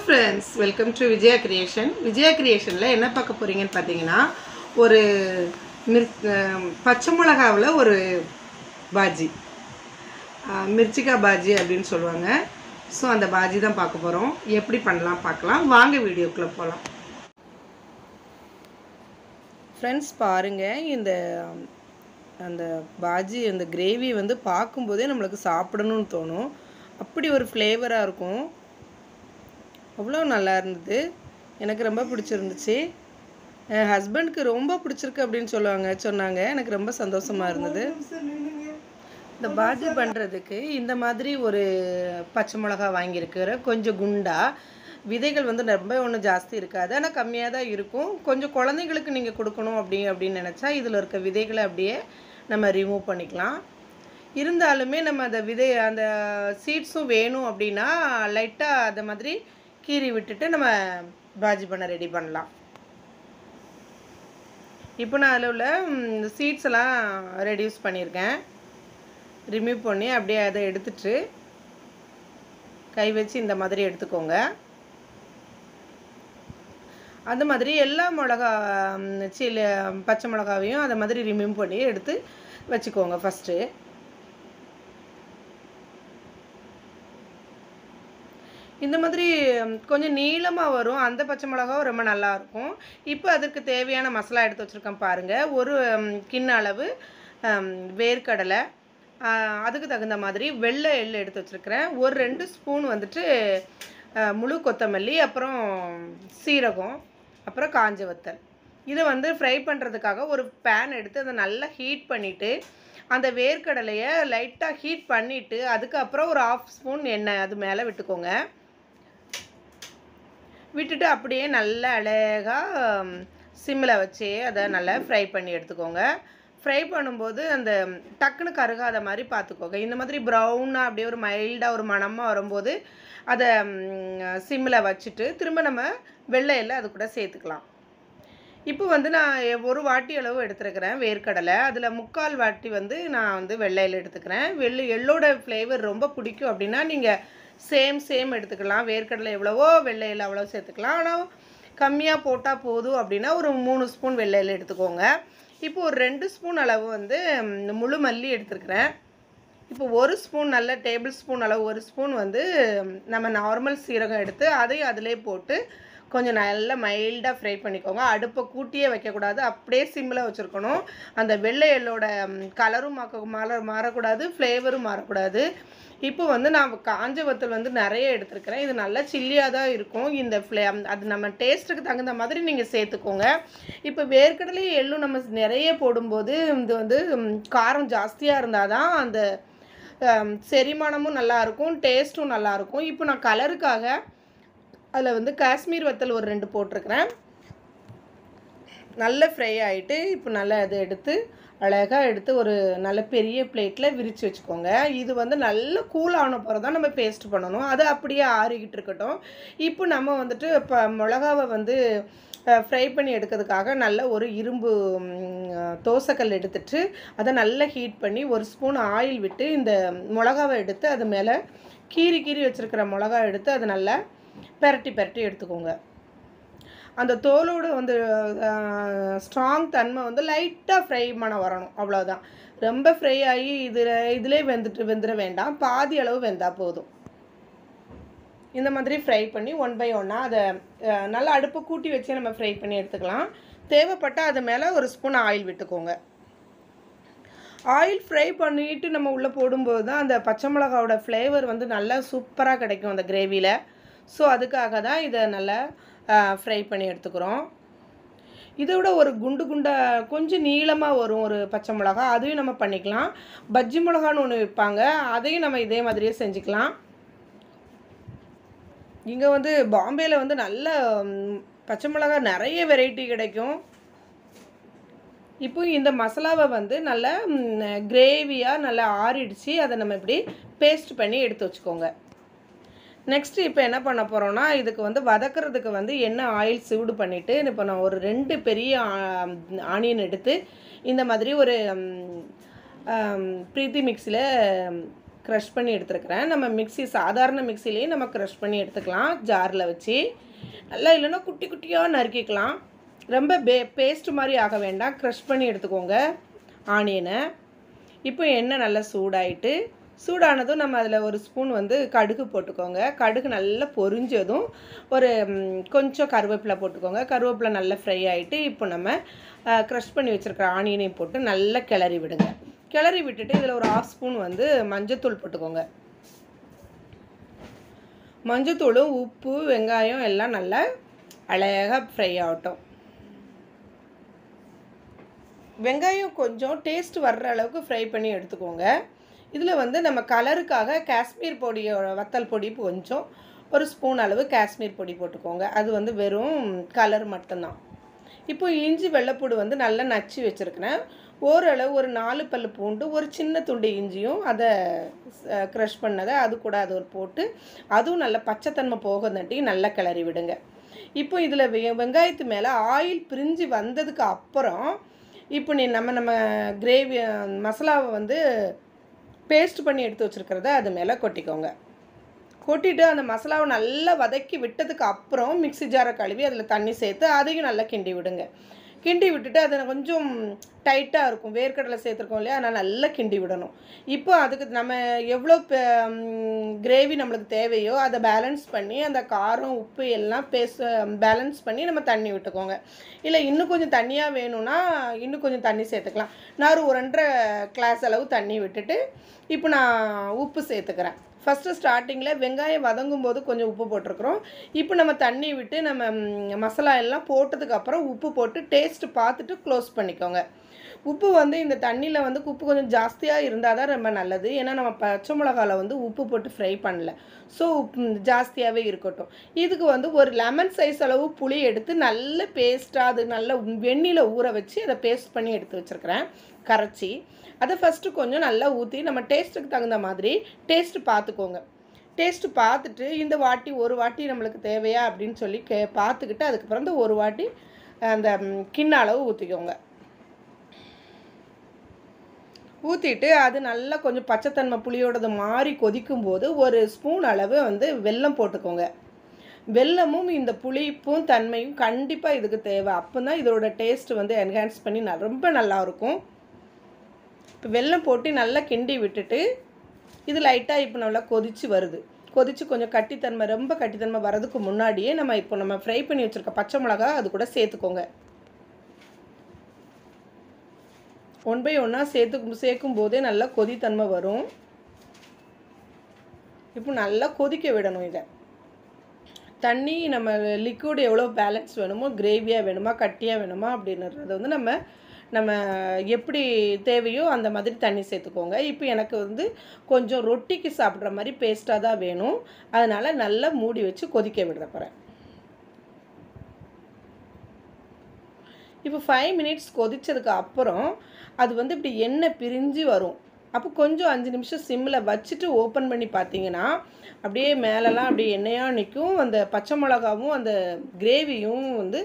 friends, welcome to Vijaya Creation. Vijaya Creation la enna paaka poringenu pathina oru பச்சை மிளகாவுல ஒரு பாஜி மிர்ச்சிகா பாஜி அப்படினு சொல்வாங்க. So அந்த பாஜி தான் பார்க்க போறோம். எப்படி பண்ணலாம் பார்க்கலாம். வாங்க வீடியோக்குள்ள போலாம். फ्रेंड्स பாருங்க இந்த அந்த பாஜி அந்த கிரேவி வந்து பாக்கும்போதே நமக்கு சாப்பிடணும்னு தோணும். அப்படி ஒரு ஃப்ளேவரா இருக்கும். அவ்வளோ நல்லா இருந்தது. எனக்கு ரொம்ப பிடிச்சிருந்துச்சு. என் ஹஸ்பண்டுக்கு ரொம்ப பிடிச்சிருக்கு அப்படின்னு சொன்னாங்க. எனக்கு ரொம்ப சந்தோஷமா இருந்தது. இந்த பாஜி பண்ணுறதுக்கு இந்த மாதிரி ஒரு பச்சை மிளகா வாங்கியிருக்கிறேன். கொஞ்சம் குண்டா, விதைகள் வந்து ரொம்ப ஒன்றும் ஜாஸ்தி இருக்காது, ஆனால் கம்மியாக தான் இருக்கும். கொஞ்சம் குழந்தைங்களுக்கு நீங்கள் கொடுக்கணும் அப்படின்னு நினச்சா இதில் இருக்க விதைகளை அப்படியே நம்ம ரிமூவ் பண்ணிக்கலாம். இருந்தாலுமே நம்ம அந்த சீட்ஸும் வேணும் அப்படின்னா லைட்டாக அந்த மாதிரி கீறி விட்டுட்டு நம்ம பாஜி பண்ண ரெடி பண்ணலாம். இப்போ நான் அதில் உள்ள சீட்ஸ் எல்லாம் ரெடியூஸ் பண்ணியிருக்கேன். ரிமூவ் பண்ணி அப்படியே அதை எடுத்துட்டு கை வச்சு இந்த மாதிரி எடுத்துக்கோங்க. அந்த மாதிரி எல்லா பச்சை மிளகாவையும் அந்த மாதிரி ரிமூவ் பண்ணி எடுத்து வச்சுக்கோங்க. ஃபஸ்ட்டு இந்த மாதிரி கொஞ்சம் நீளமாக வரும். அந்த பச்சை மிளகாவும் ரொம்ப நல்லா இருக்கும். இப்போ அதுக்கு தேவையான மசாலா எடுத்து வச்சுருக்கேன் பாருங்கள். ஒரு கிண்ண அளவு வேர்க்கடலை, அதுக்கு தகுந்த மாதிரி வெள்ளை எள்ளு எடுத்து வச்சுருக்கிறேன். ஒரு 2 ஸ்பூன் வந்துட்டு முழு கொத்தமல்லி, அப்புறம் சீரகம், அப்புறம் காஞ்ச வத்தல். இதை வந்து ஃப்ரை பண்ணுறதுக்காக ஒரு பேன் எடுத்து அதை நல்லா ஹீட் பண்ணிவிட்டு அந்த வேர்க்கடலையை லைட்டாக ஹீட் பண்ணிவிட்டு அதுக்கப்புறம் ஒரு 1/2 ஸ்பூன் எண்ணெய் அது மேலே விட்டுக்கோங்க. விட்டுட்டு அப்படியே நல்லா அழகாக சிம்மில் வச்சு அதை நல்லா ஃப்ரை பண்ணி எடுத்துக்கோங்க. ஃப்ரை பண்ணும்போது அந்த டக்குன்னு கருகாத மாதிரி பார்த்துக்கோங்க. இந்த மாதிரி ப்ரௌனாக அப்படியே ஒரு மைல்டாக ஒரு மணமாக வரும்போது அதை சிம்மில் வச்சுட்டு திரும்ப நம்ம வெள்ளையில் அது கூட சேர்த்துக்கலாம். இப்போ வந்து நான் ஒரு வாட்டி அளவு எடுத்துருக்கிறேன் வேர்க்கடலை. அதில் 3/4 வாட்டி வந்து நான் வந்து வெள்ளையில் எடுத்துக்கிறேன். எள்ளோட ஃப்ளேவர் ரொம்ப பிடிக்கும் அப்படின்னா நீங்கள் சேம் எடுத்துக்கலாம். வேர்க்கடலை எவ்வளவோ வெள்ளையில் அவ்வளோ சேர்த்துக்கலாம். ஆனால் கம்மியாக போட்டால் போதும் அப்படின்னா ஒரு 3 ஸ்பூன் வெள்ளையில் எடுத்துக்கோங்க. இப்போ ஒரு 2 ஸ்பூன் அளவு வந்து முழு மல்லி எடுத்துருக்கிறேன். இப்போ 1 ஸ்பூன் நல்ல டேபிள் ஸ்பூன் அளவு 1 ஸ்பூன் வந்து நம்ம நார்மல் சீரகம் எடுத்து அதையும் அதிலே போட்டு கொஞ்சம் நல்லா மைல்டாக ஃப்ரை பண்ணிக்கோங்க. அடுப்பை கூட்டியே வைக்கக்கூடாது, அப்படியே சிம்மில் வச்சுருக்கணும். அந்த வெள்ளை எள்ளோட கலரும் மாறக்கூடாது, ஃப்ளேவரும் மாறக்கூடாது. இப்போ வந்து நான் காஞ்ச வத்தல் வந்து நிறைய எடுத்துருக்கிறேன். இது நல்லா சில்லியாக தான் இருக்கும். அது நம்ம டேஸ்ட்டுக்கு தகுந்த மாதிரி நீங்கள் சேர்த்துக்கோங்க. இப்போ வேர்க்கடலையும் எள்ளும் நம்ம நிறைய போடும்போது இது வந்து காரம் ஜாஸ்தியாக இருந்தால் தான் அந்த செரிமானமும் நல்லாயிருக்கும், டேஸ்ட்டும் நல்லாயிருக்கும். இப்போ நான் கலருக்காக அதில் வந்து காஷ்மீர் வத்தல் ஒரு 2 போட்டிருக்கிறேன். நல்ல ஃப்ரை ஆகிட்டு இப்போ நல்லா அதை எடுத்து அழகாக எடுத்து ஒரு நல்ல பெரிய பிளேட்டில் விரித்து வச்சுக்கோங்க. இது வந்து நல்ல கூலான பிறகு தான் நம்ம பேஸ்ட் பண்ணணும். அது அப்படியே ஆறிக்கிட்டு இருக்கட்டும். இப்போ நம்ம வந்துட்டு இப்போ மிளகாவை வந்து ஃப்ரை பண்ணி எடுக்கிறதுக்காக நல்ல ஒரு இரும்பு தோசைக்கல் எடுத்துட்டு அதை நல்லா ஹீட் பண்ணி 1 ஸ்பூன் ஆயில் விட்டு இந்த மிளகாவை எடுத்து அது மேலே கீறி வச்சுருக்கிற மிளகா எடுத்து அதை நல்லா பெரட்டி எடுத்துக்கோங்க. அந்த தோலோடு வந்து ஸ்ட்ராங் தன்மை வந்து லைட்டாக ஃப்ரை பண்ண வரணும், அவ்வளோதான். ரொம்ப ஃப்ரை ஆகி இதிலே வெந்துட வேண்டாம், பாதி அளவு வெந்தால் போதும். இந்த மாதிரி ஃப்ரை பண்ணி 1 by 1 அதை நல்லா அடுப்பை கூட்டி வச்சு நம்ம ஃப்ரை பண்ணி எடுத்துக்கலாம். தேவைப்பட்டால் அது மேலே 1 ஸ்பூன் ஆயில் விட்டுக்கோங்க. ஆயில் ஃப்ரை பண்ணிவிட்டு நம்ம உள்ளே போடும்போது தான் அந்த பச்சை மிளகாவோட ஃப்ளேவர் வந்து நல்லா சூப்பராக கிடைக்கும் அந்த கிரேவியில். ஸோ அதுக்காக தான் இதை நல்லா ஃப்ரை பண்ணி எடுத்துக்கிறோம். இதை விட ஒரு குண்டாக கொஞ்சம் நீளமாக வரும் ஒரு பச்சை மிளகா, அதையும் நம்ம பண்ணிக்கலாம். பஜ்ஜி மிளகான்னு ஒன்று விற்பாங்க, அதையும் நம்ம இதே மாதிரியே செஞ்சுக்கலாம். இங்கே வந்து பாம்பேயில் வந்து நல்ல பச்சை மிளகா நிறைய வெரைட்டி கிடைக்கும். இப்போ இந்த மசாலாவை வந்து நல்லா கிரேவியாக நல்லா ஆறிடுச்சு. அதை நம்ம இப்படி பேஸ்ட் பண்ணி எடுத்து வச்சுக்கோங்க. நெக்ஸ்ட்டு இப்போ என்ன பண்ண போகிறோன்னா இதுக்கு வந்து வதக்கிறதுக்கு வந்து எண்ணெய் ஆயில் சூடு பண்ணிவிட்டு இப்போ நான் ஒரு 2 பெரிய ஆனியன் எடுத்து இந்த மாதிரி ஒரு ப்ரீத்தி மிக்ஸியில் க்ரஷ் பண்ணி எடுத்துருக்கிறேன். நம்ம மிக்ஸி சாதாரண மிக்ஸிலேயே நம்ம க்ரஷ் பண்ணி எடுத்துக்கலாம் ஜாரில் வச்சு. நல்லா இல்லைன்னா குட்டி குட்டியாக நறுக்கிக்கலாம். ரொம்ப பேஸ்ட் மாதிரி ஆக வேண்டாம். க்ரஷ் பண்ணி எடுத்துக்கோங்க ஆனியனை. இப்போ எண்ணெய் நல்லா சூடானதும் நம்ம அதில் ஒரு ஸ்பூன் வந்து கடுகு போட்டுக்கோங்க. கடுகு நல்லா பொரிஞ்சதும் ஒரு கொஞ்சம் கருவேப்பிலை போட்டுக்கோங்க. கருவேப்பிலை நல்லா ஃப்ரை ஆகிட்டு இப்போ நம்ம க்ரஷ் பண்ணி வச்சுருக்கிற ஆனியனையும் போட்டு நல்லா கிளறி விடுங்க. கிளறி விட்டுட்டு இதில் ஒரு 1/2 ஸ்பூன் வந்து மஞ்சத்தூள் போட்டுக்கோங்க. மஞ்சத்தூளும் உப்பு வெங்காயம் எல்லாம் நல்லா அழகாக ஃப்ரை ஆகட்டும். வெங்காயம் கொஞ்சம் டேஸ்ட் வர்ற அளவுக்கு ஃப்ரை பண்ணி எடுத்துக்கோங்க. இதில் வந்து நம்ம கலருக்காக காஷ்மீர் பொடியோட வத்தல் பொடி கொஞ்சம் ஒரு ஸ்பூன் அளவு காஷ்மீர் பொடி போட்டுக்கோங்க. அது வந்து வெறும் கலர் மட்டும்தான். இப்போ இஞ்சி வெள்ளைப்பூடு வந்து நல்லா நச்சு வச்சுருக்கிறேன். ஓரளவு ஒரு 4 பல் பூண்டு, ஒரு சின்ன துண்டு இஞ்சியும் அதை க்ரஷ் பண்ணதை அது கூட அது ஒரு போட்டு அதுவும் நல்லா பச்சைத்தன்மை போகந்தாட்டி நல்லா கிளறி விடுங்க. இப்போ இதில் வெங்காயத்து மேலே ஆயில் பிரிஞ்சு வந்ததுக்கு அப்புறம் இப்போ நம்ம கிரேவி மசாலாவை வந்து பேஸ்ட் பண்ணி எடுத்து வச்சுருக்கிறத அது மேலே கொட்டிக்கோங்க. கொட்டிட்டு அந்த மசாலாவை நல்லா வதக்கி விட்டதுக்கு அப்புறம் மிக்ஸி ஜாரை கழுவி அதில் தண்ணி சேர்த்து அதையும் நல்லா கிண்டி விடுங்க. கிண்டி விட்டுட்டு அதை கொஞ்சம் டைட்டாக இருக்கும், வேர்க்கடலை சேர்த்துருக்கோம் இல்லையா, அதனால் நல்லா கிண்டி விடணும். இப்போ அதுக்கு நம்ம எவ்வளோ கிரேவி நம்மளுக்கு தேவையோ அதை பேலன்ஸ் பண்ணி அந்த காரம் உப்பு எல்லாம் பேலன்ஸ் பண்ணி நம்ம தண்ணி விட்டுக்கோங்க. இல்லை இன்னும் கொஞ்சம் தண்ணியாக வேணும்னா இன்னும் கொஞ்சம் தண்ணி சேர்த்துக்கலாம். நான் ஒரு 1.5 கிளாஸ் அளவு தண்ணி விட்டுட்டு இப்போ நான் உப்பு சேர்த்துக்கிறேன். ஃபஸ்ட்டு ஸ்டார்டிங்கில் வெங்காயம் வதங்கும் போது கொஞ்சம் உப்பு போட்டிருக்கிறோம். இப்போ நம்ம தண்ணி விட்டு நம்ம மசாலா எல்லாம் போட்டதுக்கப்புறம் உப்பு போட்டு டேஸ்ட்டு பார்த்துட்டு க்ளோஸ் பண்ணிக்கோங்க. உப்பு வந்து இந்த தண்ணியில் வந்து உப்பு கொஞ்சம் ஜாஸ்தியாக இருந்தால் தான் ரொம்ப நல்லது. ஏன்னா நம்ம பச்சை மிளகாவில் வந்து உப்பு போட்டு ஃப்ரை பண்ணல, ஸோ ஜாஸ்தியாகவே இருக்கட்டும். இதுக்கு வந்து ஒரு லெமன் சைஸ் அளவு புளி எடுத்து நல்ல பேஸ்ட்டாக அது நல்ல வெந்நியில் ஊற வச்சு அதை பேஸ்ட் பண்ணி எடுத்து வச்சுருக்கிறேன் கரைச்சி. அதை ஃபஸ்ட்டு கொஞ்சம் நல்லா ஊற்றி நம்ம டேஸ்ட்டுக்கு தகுந்த மாதிரி டேஸ்ட்டு பார்த்துக்கோங்க. டேஸ்ட்டு பார்த்துட்டு இந்த வாட்டி ஒரு வாட்டி நம்மளுக்கு தேவையா அப்படின்னு சொல்லி பார்த்துக்கிட்டு அதுக்கப்புறம் இந்த ஒரு வாட்டி அந்த கிண்ண அளவு ஊற்றிக்கோங்க. ஊற்றிட்டு அது நல்லா கொஞ்சம் பச்சைத்தன்மை புளியோடது மாதிரி கொதிக்கும்போது ஒரு ஸ்பூன் அளவு வந்து வெல்லம் போட்டுக்கோங்க. வெல்லமும் இந்த புளிப்பும் தன்மையும் கண்டிப்பாக இதுக்கு தேவை. அப்போ தான் இதோட டேஸ்ட்டு வந்து என்ஹான்ஸ் பண்ணி ரொம்ப நல்லாயிருக்கும். இப்போ வெல்லம் போட்டு நல்லா கிண்டி விட்டுட்டு இது லைட்டாக இப்போ நல்லா கொதித்து வருது. கொதித்து கொஞ்சம் கட்டித்தன்மை ரொம்ப கட்டித்தன்மை வரதுக்கு முன்னாடியே நம்ம ஃப்ரை பண்ணி வச்சுருக்க பச்சை மிளகா அது கூட சேர்த்துக்கோங்க. 1 பை 1 சேர்க்கும் போதே நல்லா கொதித்தன்மை வரும். இப்போ நல்லா கொதிக்க விடணும். இதை தண்ணி நம்ம லிக்விட் எவ்வளோ பேலன்ஸ் வேணுமோ, கிரேவியாக வேணுமா கட்டியாக வேணுமா அப்படின்றது வந்து நம்ம எப்படி தேவையோ அந்த மாதிரி தண்ணி சேர்த்துக்கோங்க. இப்போ எனக்கு வந்து கொஞ்சம் ரொட்டிக்கு சாப்பிட்ற மாதிரி பேஸ்ட்டாக தான் வேணும். அதனால் நல்லா மூடி வச்சு கொதிக்க விடுற போகிறேன். இப்போ 5 மினிட்ஸ் கொதித்ததுக்கு அப்புறம் அது வந்து இப்படி எண்ணெய் பிரிஞ்சு வரும். அப்போ கொஞ்சம் 5 நிமிஷம் சிம்மில் வச்சுட்டு ஓப்பன் பண்ணி பார்த்தீங்கன்னா அப்படியே மேலெல்லாம் அப்படியே எண்ணெயாக நிற்கும். அந்த பச்சை மிளகாவும் அந்த கிரேவியும் வந்து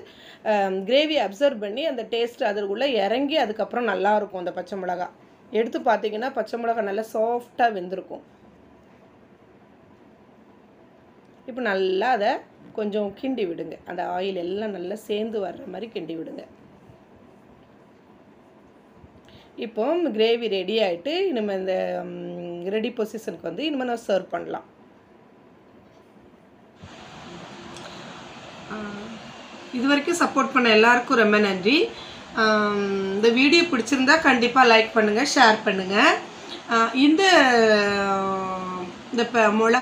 கிரேவி அப்சர்வ் பண்ணி அந்த டேஸ்ட்டு அதுக்குள்ளே இறங்கி அதுக்கப்புறம் நல்லாயிருக்கும். அந்த பச்சை மிளகா எடுத்து பார்த்தீங்கன்னா பச்சை மிளகா நல்லா சாஃப்டாக வெந்திருக்கும். இப்போ நல்லா அதை கொஞ்சம் கிண்டி விடுங்க. அந்த ஆயில் எல்லாம் நல்லா சேர்ந்து வர்ற மாதிரி கிண்டி விடுங்க. இப்போ கிரேவி ரெடி ஆகிட்டு நம்ம இந்த ரெடி பொசிஷனுக்கு வந்து இனிமேல் நான் சர்வ் பண்ணலாம். இது வரைக்கும் சப்போர்ட் பண்ண எல்லாருக்கும் ரொம்ப நன்றி. இந்த வீடியோ பிடிச்சிருந்தா கண்டிப்பாக லைக் பண்ணுங்கள், ஷேர் பண்ணுங்கள். இந்த மிளகா